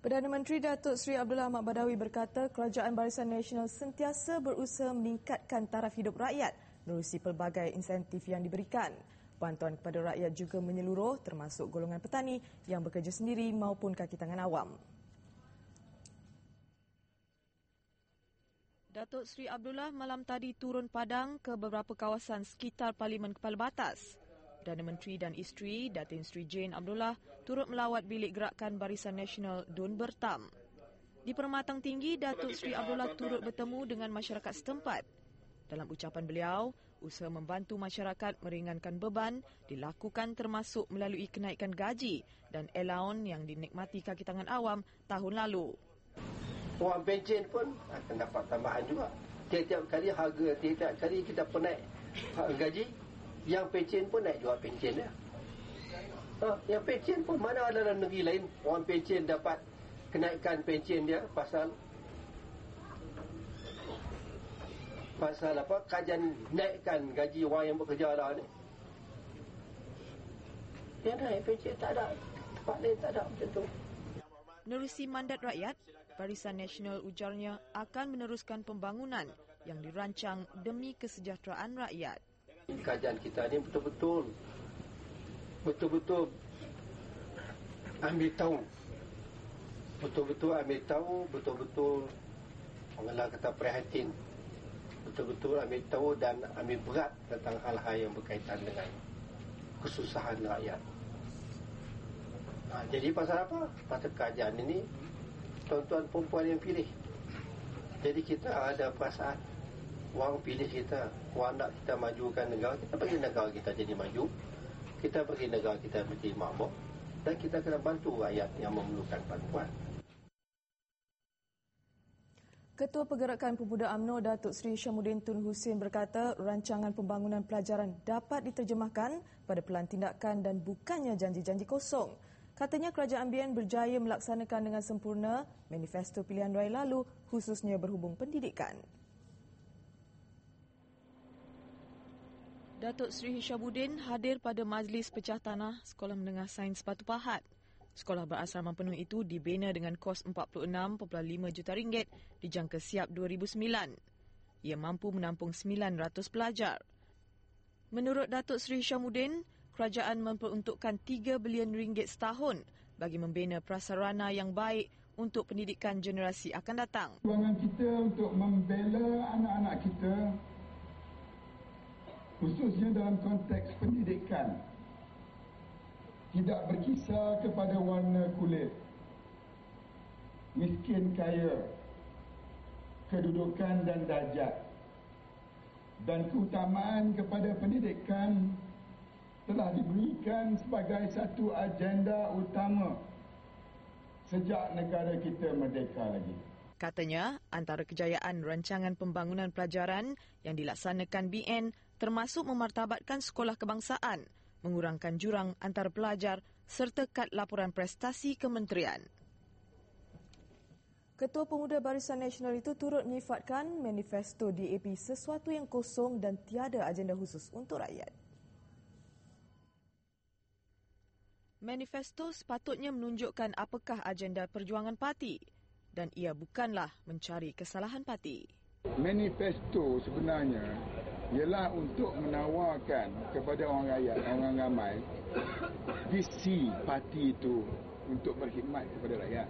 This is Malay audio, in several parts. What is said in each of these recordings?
Perdana Menteri Datuk Seri Abdullah Ahmad Badawi berkata Kerajaan Barisan Nasional sentiasa berusaha meningkatkan taraf hidup rakyat menerusi pelbagai insentif yang diberikan. Bantuan kepada rakyat juga menyeluruh termasuk golongan petani yang bekerja sendiri maupun kaki tangan awam. Datuk Seri Abdullah malam tadi turun padang ke beberapa kawasan sekitar Parlimen Kepala Batas. Perdana Menteri dan isteri, Datin Seri Jane Abdullah, turut melawat bilik gerakan Barisan Nasional Dun Bertam. Di Permatang Tinggi, Datuk Seri Abdullah turut bertemu dengan masyarakat setempat. Dalam ucapan beliau, usaha membantu masyarakat meringankan beban dilakukan termasuk melalui kenaikan gaji dan allowance yang dinikmati kaki tangan awam tahun lalu. Orang pencen pun akan dapat tambahan juga. Tiap-tiap kali harga, tiap-tiap kali kita pun naik gaji, yang pencen pun naik juga pencen dia. Yang pencen pun mana ada dalam negeri lain orang pencen dapat kenaikan pencen dia pasal apa, kajian naikkan gaji orang yang bekerja lah ni. Dia naik pencen tak ada, tempat lain tak ada macam tu. Menerusi mandat rakyat, Barisan Nasional ujarnya akan meneruskan pembangunan yang dirancang demi kesejahteraan rakyat. Kajian kita ni betul-betul ambil tahu. Betul-betul orang kata prihatin. Betul-betul ambil tahu dan ambil berat tentang hal-hal yang berkaitan dengan kesusahan rakyat. Jadi pasal apa? Pasal kajian ini tuan-tuan perempuan yang pilih. Jadi kita ada perasaan orang pilih kita, orang nak kita majukan negara, kita bagi negara kita jadi maju, kita bagi negara kita menjadi makmur, dan kita kena bantu rakyat yang memerlukan bantuan. Ketua Pergerakan Pemuda UMNO Datuk Seri Syamuddin Tun Hussein berkata rancangan pembangunan pelajaran dapat diterjemahkan pada pelan tindakan dan bukannya janji-janji kosong. Katanya kerajaan BN berjaya melaksanakan dengan sempurna manifesto pilihan raya lalu khususnya berhubung pendidikan. Datuk Seri Hishamuddin hadir pada Majlis Pecah Tanah Sekolah Menengah Sains Batu Pahat. Sekolah berasrama penuh itu dibina dengan kos RM46.5 juta dijangka siap 2009. Ia mampu menampung 900 pelajar. Menurut Datuk Seri Hishamuddin, kerajaan memperuntukkan RM3 bilion setahun bagi membina prasarana yang baik untuk pendidikan generasi akan datang. Perjuangan kita untuk membela anak-anak kita, khususnya dalam konteks pendidikan, tidak berkisar kepada warna kulit, miskin kaya, kedudukan dan darjat, dan keutamaan kepada pendidikan telah diberikan sebagai satu agenda utama sejak negara kita merdeka lagi. Katanya, antara kejayaan rancangan pembangunan pelajaran yang dilaksanakan BN termasuk memartabatkan sekolah kebangsaan, mengurangkan jurang antara pelajar serta kad laporan prestasi kementerian. Ketua Pemuda Barisan Nasional itu turut menyifatkan manifesto DAP sesuatu yang kosong dan tiada agenda khusus untuk rakyat. Manifesto sepatutnya menunjukkan apakah agenda perjuangan parti dan ia bukanlah mencari kesalahan parti. Manifesto sebenarnya ialah untuk menawarkan kepada orang rakyat, orang ramai, visi parti itu untuk berkhidmat kepada rakyat.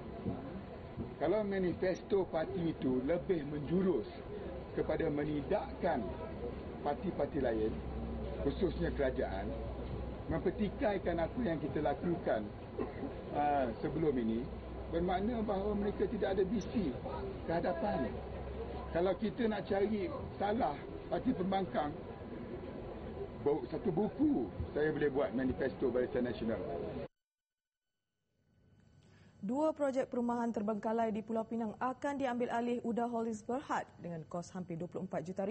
Kalau manifesto parti itu lebih menjurus kepada menidakkan parti-parti lain, khususnya kerajaan, mempertikaikan apa yang kita lakukan sebelum ini, bermakna bahawa mereka tidak ada visi ke hadapan. Kalau kita nak cari salah parti pembangkang, satu buku saya boleh buat manifesto Barisan Nasional. 2 projek perumahan terbengkalai di Pulau Pinang akan diambil alih Uda Holdings Berhad dengan kos hampir RM24 juta.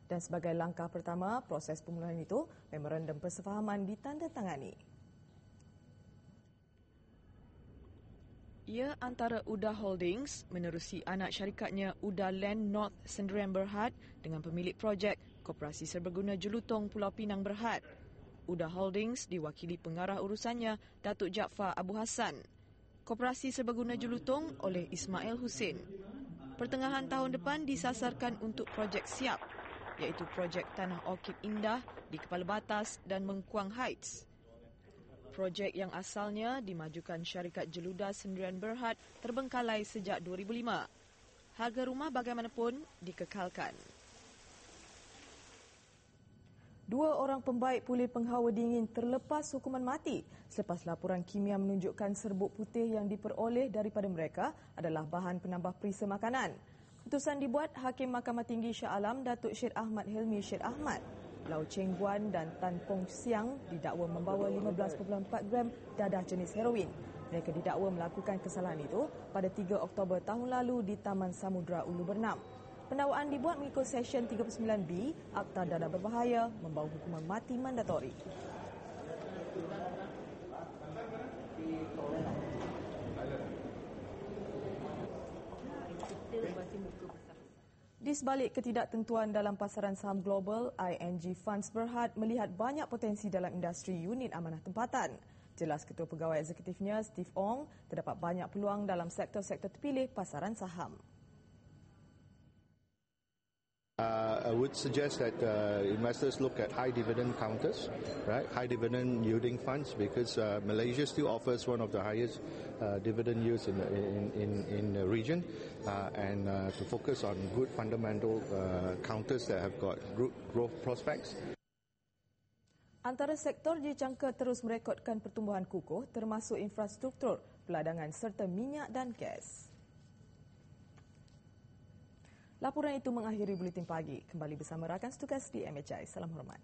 Dan sebagai langkah pertama, proses pemulihan itu, memorandum persefahaman ditandatangani. Ia antara Uda Holdings menerusi anak syarikatnya Uda Land North Sendirian Berhad dengan pemilik projek Koperasi Serbaguna Jelutong Pulau Pinang Berhad. Uda Holdings diwakili pengarah urusannya Datuk Jaafar Abu Hassan. Koperasi Serbaguna Jelutong oleh Ismail Hussein. Pertengahan tahun depan disasarkan untuk projek siap, iaitu projek Tanah Orkid Indah di Kepala Batas dan Mengkuang Heights. Projek yang asalnya dimajukan syarikat Jeludah Sendirian Berhad terbengkalai sejak 2005. Harga rumah bagaimanapun dikekalkan. 2 orang pembaik pulih penghawa dingin terlepas hukuman mati selepas laporan kimia menunjukkan serbuk putih yang diperoleh daripada mereka adalah bahan penambah perisa makanan. Keputusan dibuat Hakim Mahkamah Tinggi Shah Alam Datuk Syed Ahmad Hilmi Syed Ahmad. Lau Cheng Guan dan Tan Pong Siang didakwa membawa 15.4 gram dadah jenis heroin. Mereka didakwa melakukan kesalahan itu pada 3 Oktober tahun lalu di Taman Samudra Ulu Bernam. Pendakwaan dibuat mengikut Seksyen 39B Akta Dadah Berbahaya membawa hukuman mati mandatori. Di sebalik ketidaktentuan dalam pasaran saham global, ING Funds Berhad melihat banyak potensi dalam industri unit amanah tempatan. Jelas Ketua Pegawai Eksekutifnya Steve Ong, terdapat banyak peluang dalam sektor-sektor terpilih pasaran saham. I would suggest that investors look at high dividend counters, right? High dividend yielding funds, because Malaysia still offers one of the highest dividend yields in the region, and to focus on good fundamental counters that have got good growth prospects. Antara sektor dijangka terus merekodkan pertumbuhan kukuh termasuk infrastruktur, peladangan serta minyak dan gas. Laporan itu mengakhiri Buletin Pagi. Kembali bersama rakan setugas di MHI. Salam hormat.